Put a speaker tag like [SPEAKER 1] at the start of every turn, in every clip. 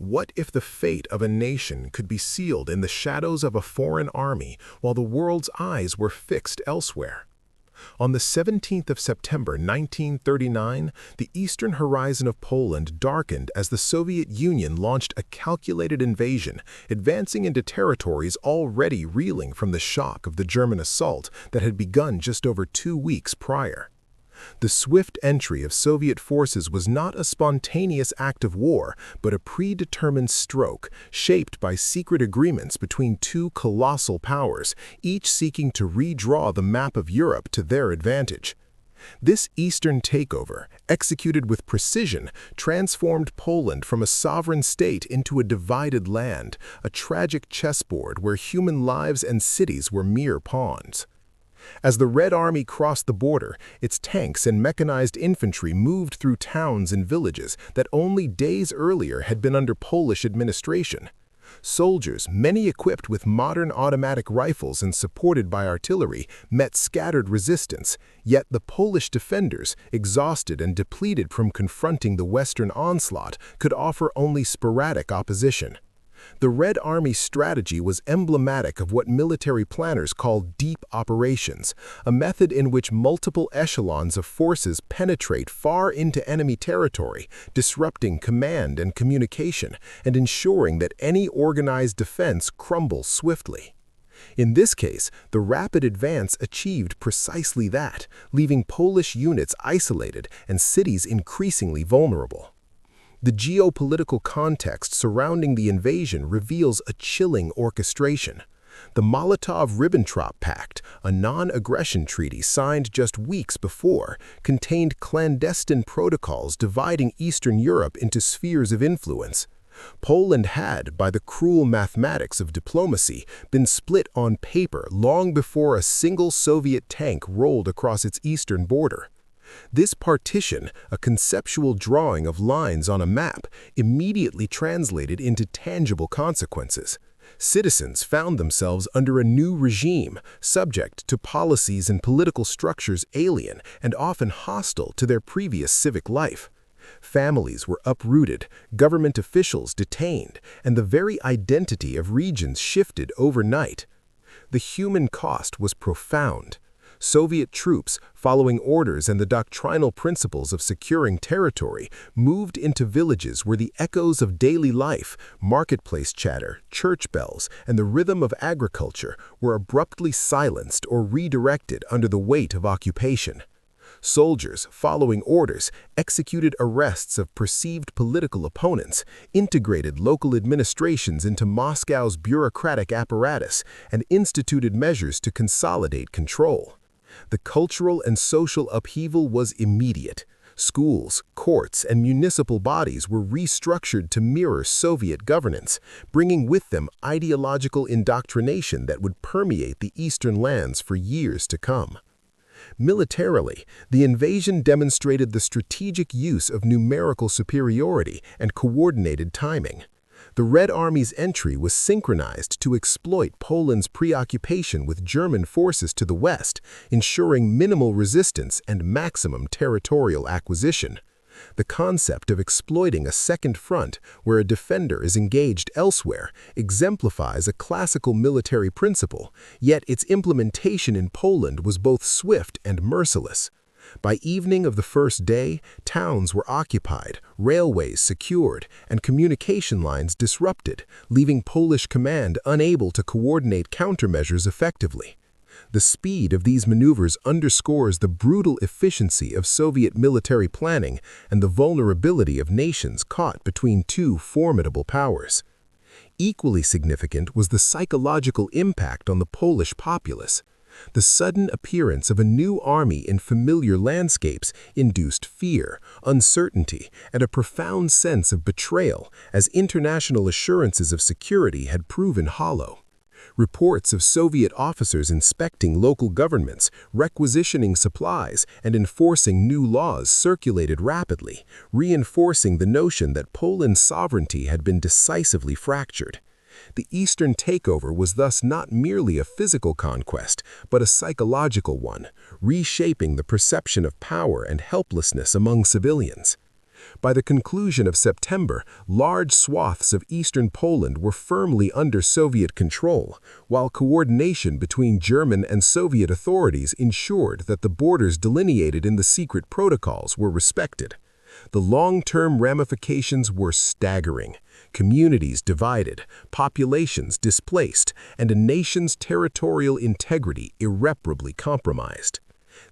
[SPEAKER 1] What if the fate of a nation could be sealed in the shadows of a foreign army while the world's eyes were fixed elsewhere? On the 17th of September 1939, the eastern horizon of Poland darkened as the Soviet Union launched a calculated invasion, advancing into territories already reeling from the shock of the German assault that had begun just over 2 weeks prior. The swift entry of Soviet forces was not a spontaneous act of war, but a predetermined stroke, shaped by secret agreements between two colossal powers, each seeking to redraw the map of Europe to their advantage. This eastern takeover, executed with precision, transformed Poland from a sovereign state into a divided land, a tragic chessboard where human lives and cities were mere pawns. As the Red Army crossed the border, its tanks and mechanized infantry moved through towns and villages that only days earlier had been under Polish administration. Soldiers, many equipped with modern automatic rifles and supported by artillery, met scattered resistance, yet the Polish defenders, exhausted and depleted from confronting the Western onslaught, could offer only sporadic opposition. The Red Army's strategy was emblematic of what military planners call deep operations, a method in which multiple echelons of forces penetrate far into enemy territory, disrupting command and communication, and ensuring that any organized defense crumbles swiftly. In this case, the rapid advance achieved precisely that, leaving Polish units isolated and cities increasingly vulnerable. The geopolitical context surrounding the invasion reveals a chilling orchestration. The Molotov-Ribbentrop Pact, a non-aggression treaty signed just weeks before, contained clandestine protocols dividing Eastern Europe into spheres of influence. Poland had, by the cruel mathematics of diplomacy, been split on paper long before a single Soviet tank rolled across its eastern border. This partition, a conceptual drawing of lines on a map, immediately translated into tangible consequences. Citizens found themselves under a new regime, subject to policies and political structures alien and often hostile to their previous civic life. Families were uprooted, government officials detained, and the very identity of regions shifted overnight. The human cost was profound. Soviet troops, following orders and the doctrinal principles of securing territory, moved into villages where the echoes of daily life, marketplace chatter, church bells, and the rhythm of agriculture were abruptly silenced or redirected under the weight of occupation. Soldiers, following orders, executed arrests of perceived political opponents, integrated local administrations into Moscow's bureaucratic apparatus, and instituted measures to consolidate control. The cultural and social upheaval was immediate. Schools, courts, and municipal bodies were restructured to mirror Soviet governance, bringing with them ideological indoctrination that would permeate the eastern lands for years to come. Militarily, the invasion demonstrated the strategic use of numerical superiority and coordinated timing. The Red Army's entry was synchronized to exploit Poland's preoccupation with German forces to the west, ensuring minimal resistance and maximum territorial acquisition. The concept of exploiting a second front where a defender is engaged elsewhere exemplifies a classical military principle, yet its implementation in Poland was both swift and merciless. By evening of the first day, towns were occupied, railways secured, and communication lines disrupted, leaving Polish command unable to coordinate countermeasures effectively. The speed of these maneuvers underscores the brutal efficiency of Soviet military planning and the vulnerability of nations caught between two formidable powers. Equally significant was the psychological impact on the Polish populace. The sudden appearance of a new army in familiar landscapes induced fear, uncertainty, and a profound sense of betrayal, as international assurances of security had proven hollow. Reports of Soviet officers inspecting local governments, requisitioning supplies, and enforcing new laws circulated rapidly, reinforcing the notion that Poland's sovereignty had been decisively fractured. The Eastern takeover was thus not merely a physical conquest, but a psychological one, reshaping the perception of power and helplessness among civilians. By the conclusion of September, large swaths of eastern Poland were firmly under Soviet control, while coordination between German and Soviet authorities ensured that the borders delineated in the secret protocols were respected. The long-term ramifications were staggering. Communities divided, populations displaced, and a nation's territorial integrity irreparably compromised.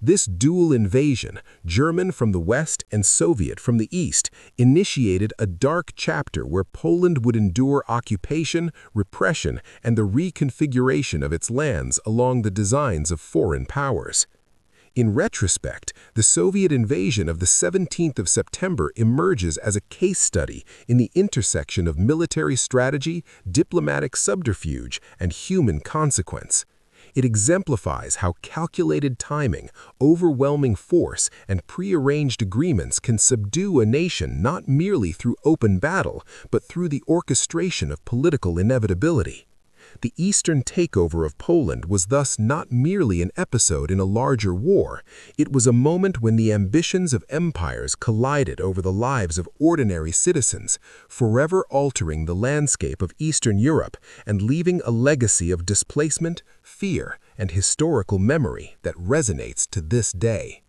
[SPEAKER 1] This dual invasion, German from the west and Soviet from the east, initiated a dark chapter where Poland would endure occupation, repression, and the reconfiguration of its lands along the designs of foreign powers. In retrospect, the Soviet invasion of the 17th of September emerges as a case study in the intersection of military strategy, diplomatic subterfuge, and human consequence. It exemplifies how calculated timing, overwhelming force, and prearranged agreements can subdue a nation not merely through open battle, but through the orchestration of political inevitability. The eastern takeover of Poland was thus not merely an episode in a larger war. It was a moment when the ambitions of empires collided over the lives of ordinary citizens, forever altering the landscape of Eastern Europe and leaving a legacy of displacement, fear, and historical memory that resonates to this day.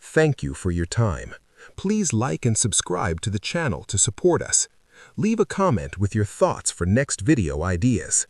[SPEAKER 1] Thank you for your time. Please like and subscribe to the channel to support us. Leave a comment with your thoughts for next video ideas.